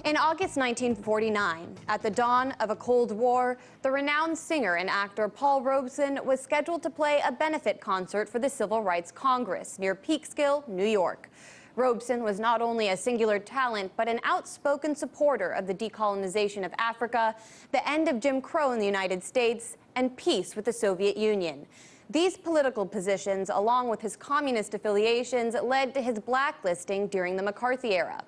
In August 1949, at the dawn of a Cold War, the renowned singer and actor Paul Robeson was scheduled to play a benefit concert for the Civil Rights Congress near Peekskill, New York. Robeson was not only a singular talent, but an outspoken supporter of the decolonization of Africa, the end of Jim Crow in the United States, and peace with the Soviet Union. These political positions, along with his communist affiliations, led to his blacklisting during the McCarthy era.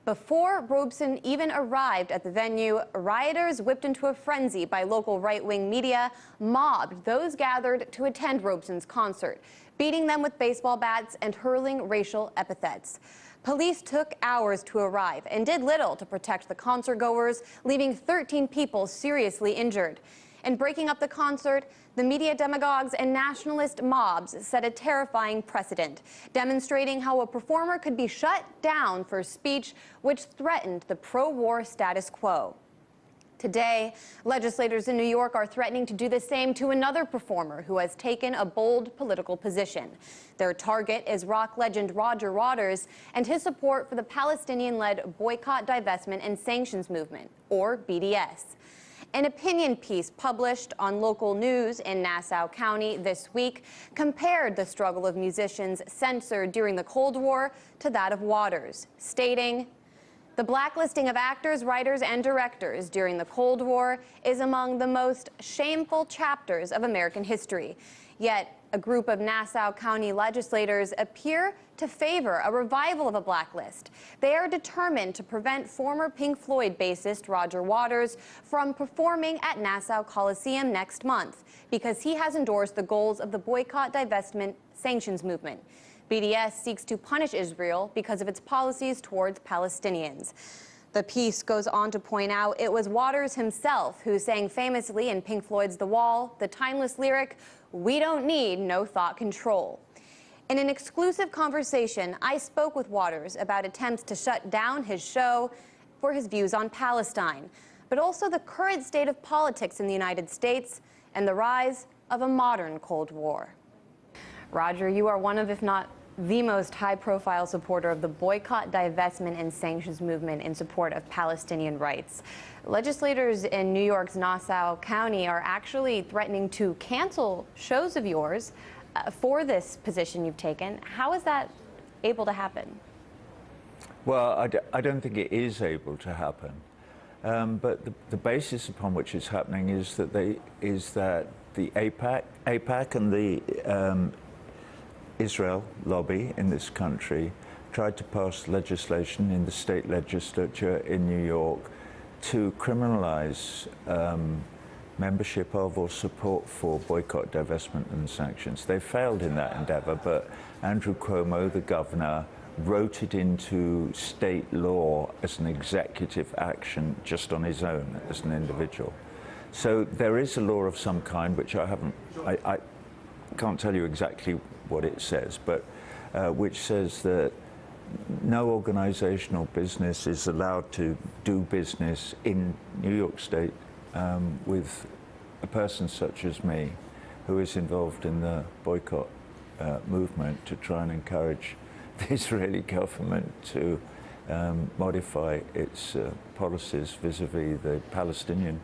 Before Robeson even arrived at the venue, rioters, whipped into a frenzy by local right-wing media, mobbed those gathered to attend Robeson's concert, beating them with baseball bats and hurling racial epithets. Police took hours to arrive and did little to protect the concertgoers, leaving 13 people seriously injured. In breaking up the concert, the media demagogues and nationalist mobs set a terrifying precedent, demonstrating how a performer could be shut down for speech which threatened the pro-war status quo. Today, legislators in New York are threatening to do the same to another performer who has taken a bold political position. Their target is rock legend Roger Waters and his support for the Palestinian-led Boycott, Divestment and Sanctions movement, or BDS. An opinion piece published on local news in Nassau County this week compared the struggle of musicians censored during the Cold War to that of Waters, stating, "The blacklisting of actors, writers, and directors during the Cold War is among the most shameful chapters of American history. Yet, a group of Nassau County legislators appear to favor a revival of a blacklist. They are determined to prevent former Pink Floyd bassist Roger Waters from performing at Nassau Coliseum next month because he has endorsed the goals of the Boycott, Divestment, Sanctions movement. BDS seeks to punish Israel because of its policies towards Palestinians." The piece goes on to point out it was Waters himself who sang famously in Pink Floyd's The Wall the timeless lyric, "We don't need no thought control." In an exclusive conversation, I spoke with Waters about attempts to shut down his show for his views on Palestine, but also the current state of politics in the United States and the rise of a modern Cold War. Roger, you are one of, if not the most high-profile supporter of the Boycott, Divestment and Sanctions movement in support of Palestinian rights. Legislators in New York's Nassau County are actually threatening to cancel shows of yours for this position you've taken. How is that able to happen? Well, I don't think it is able to happen. But the basis upon which it's happening is that the AIPAC and the Israel lobby in this country tried to pass legislation in the state legislature in New York to criminalize membership of or support for boycott, divestment and sanctions. They failed in that endeavor, but Andrew Cuomo, the governor, wrote it into state law as an executive action just on his own as an individual. So there is a law of some kind, which I can't tell you exactly what it says, but which says that no organization or business is allowed to do business in New York State with a person such as me, who is involved in the boycott movement to try and encourage the Israeli government to modify its policies vis-a-vis the Palestinian.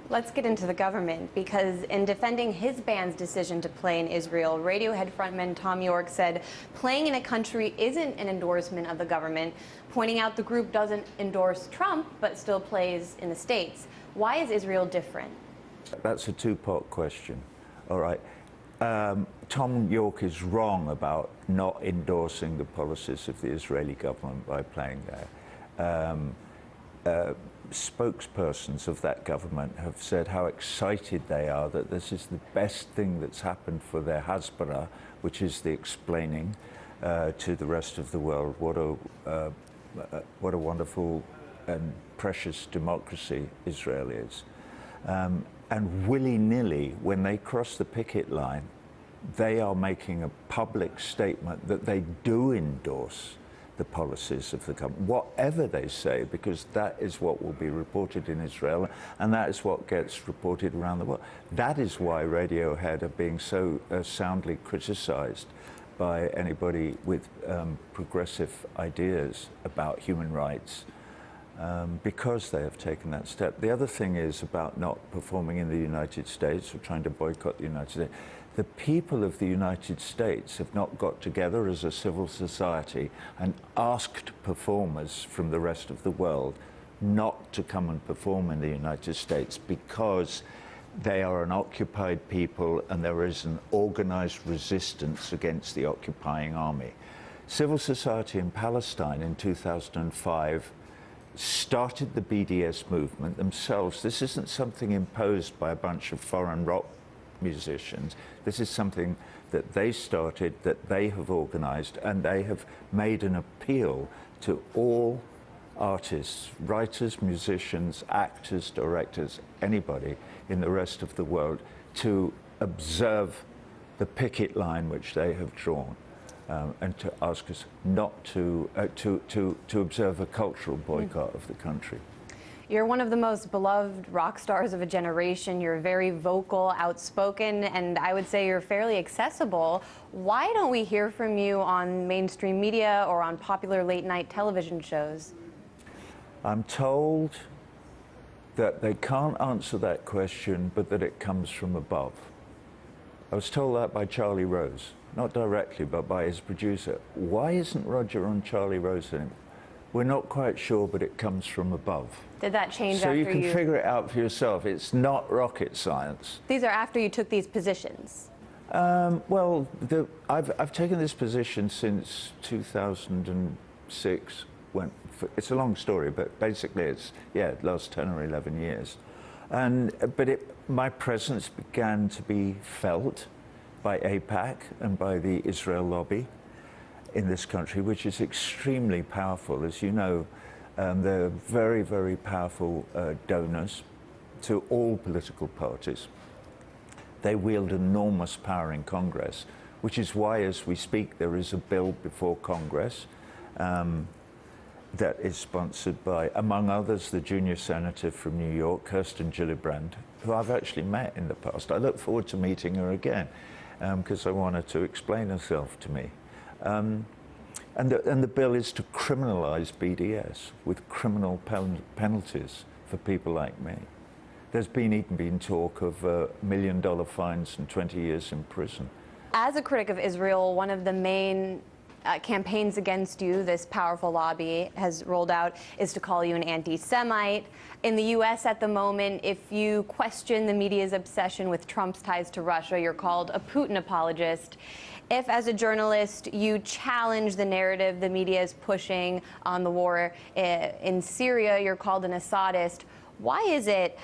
Let's get into the government, because in defending his band's decision to play in Israel, Radiohead frontman Thom Yorke said playing in a country isn't an endorsement of the government, pointing out the group doesn't endorse Trump but still plays in the States. Why is Israel different? That's a two-part question. All right. Thom Yorke is wrong about not endorsing the policies of the Israeli government by playing there. Spokespersons of that government have said how excited they are that this is the best thing that's happened for their Hasbara, which is the explaining to the rest of the world what a wonderful and precious democracy Israel is. And willy-nilly, when they cross the picket line, they are making a public statement that they do endorse the policies of the government, whatever they say, because that is what will be reported in Israel, and that is what gets reported around the world. That is why Radiohead are being so soundly criticized by anybody with progressive ideas about human rights because they have taken that step. The other thing is about not performing in the United States or trying to boycott the United States. The people of the United States have not got together as a civil society and asked performers from the rest of the world not to come and perform in the United States because they are an occupied people and there is an organized resistance against the occupying army. Civil society in Palestine in 2005 started the BDS movement themselves. This isn't something imposed by a bunch of foreign rock musicians. This is something that they started, that they have organized, and they have made an appeal to all artists, writers, musicians, actors, directors, anybody in the rest of the world to observe the picket line which they have drawn. And to ask us not to observe a cultural boycott of the country. You're one of the most beloved rock stars of a generation. You're very vocal, outspoken, and I would say you're fairly accessible. Why don't we hear from you on mainstream media or on popular late-night television shows? I'm told that they can't answer that question, but that it comes from above. I was told that by Charlie Rose. Not directly, but by his producer. Why isn't Roger on Charlie Rose anymore? We're not quite sure, but it comes from above. Did that change so after you can figure it out for yourself. It's not rocket science. These are after you took these positions? Well, I've taken this position since 2006. It's a long story, but basically it's, yeah, last 10 or 11 years. But my presence began to be felt by AIPAC and by the Israel lobby in this country, which is extremely powerful. As you know, they're very, very powerful donors to all political parties. They wield enormous power in Congress, which is why, as we speak, there is a bill before Congress that is sponsored by, among others, the junior senator from New York, Kirsten Gillibrand, who I've actually met in the past. I look forward to meeting her again, because I want her to explain herself to me. And the bill is to criminalize BDS with criminal penalties for people like me. There's even been talk of $1 million fines and 20 years in prison. As a critic of Israel, one of the main campaigns against you, this powerful lobby has rolled out, is to call you an anti-Semite. In the U.S. at the moment, if you question the media's obsession with Trump's ties to Russia, you're called a Putin apologist. If, as a journalist, you challenge the narrative the media is pushing on the war in Syria, you're called an Assadist. Why is it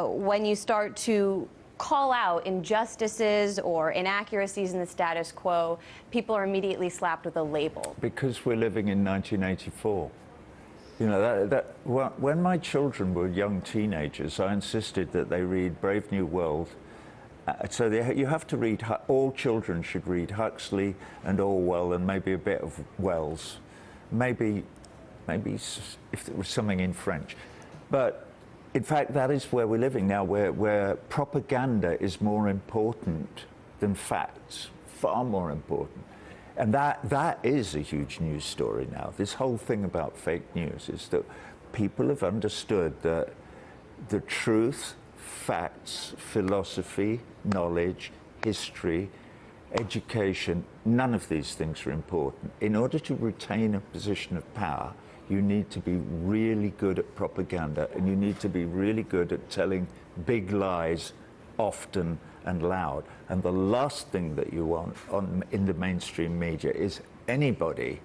when you start to call out injustices or inaccuracies in the status quo, people are immediately slapped with a label? Because we're living in 1984. You know, when my children were young teenagers, I insisted that they read Brave New World. So you have to read, all children should read Huxley and Orwell and maybe a bit of Wells. Maybe if there was something in French. But in fact, that is where we're living now, where propaganda is more important than facts, far more important. And that is a huge news story now. This whole thing about fake news is that people have understood that the truth, facts, philosophy, knowledge, history, education, none of these things are important. In order to retain a position of power, you need to be really good at propaganda, and you need to be really good at telling big lies often and loud. And the last thing that you want in the mainstream media is anybody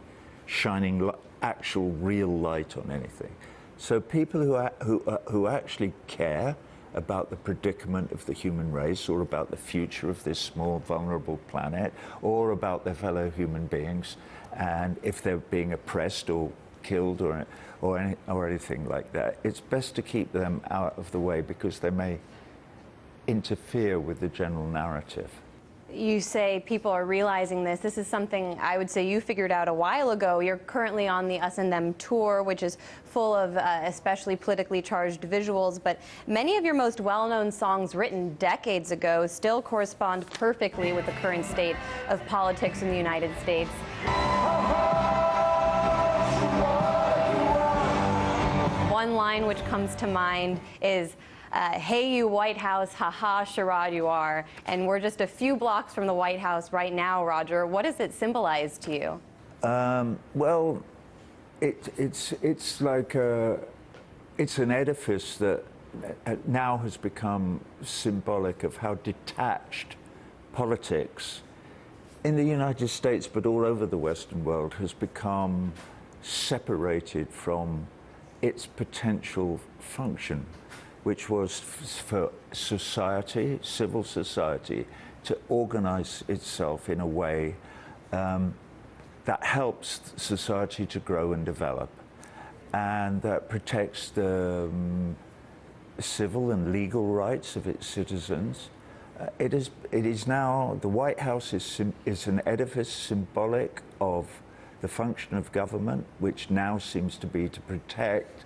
shining actual real light on anything. So people who actually care about the predicament of the human race, or about the future of this small, vulnerable planet, or about their fellow human beings, and if they're being oppressed or killed or anything like that, it's best to keep them out of the way because they may interfere with the general narrative. You say people are realizing this. This is something I would say you figured out a while ago. You're currently on the Us and Them tour, which is full of especially politically charged visuals, but many of your most well-known songs written decades ago still correspond perfectly with the current state of politics in the United States. one line which comes to mind is, hey, you White House, haha, charade you are. And we're just a few blocks from the White House right now, Roger. What does it symbolize to you? Well, it's like it's an edifice that now has become symbolic of how detached politics in the United States, but all over the Western world, has become separated from its potential function, which was for society, civil society, to organize itself in a way that helps society to grow and develop, and that protects the civil and legal rights of its citizens. It is now, the White House is an edifice symbolic of the function of government, which now seems to be to protect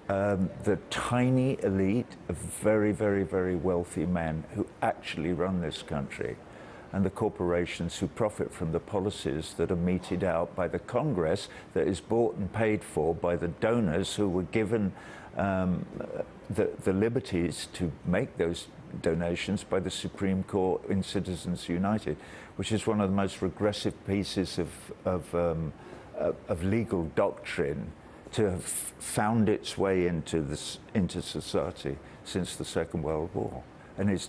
the tiny elite of very, very, very wealthy men who actually run this country, and the corporations who profit from the policies that are meted out by the Congress, that is bought and paid for by the donors who were given the liberties to make those donations by the Supreme Court in Citizens United, which is one of the most regressive pieces of legal doctrine to have found its way into society since the Second World War. And it's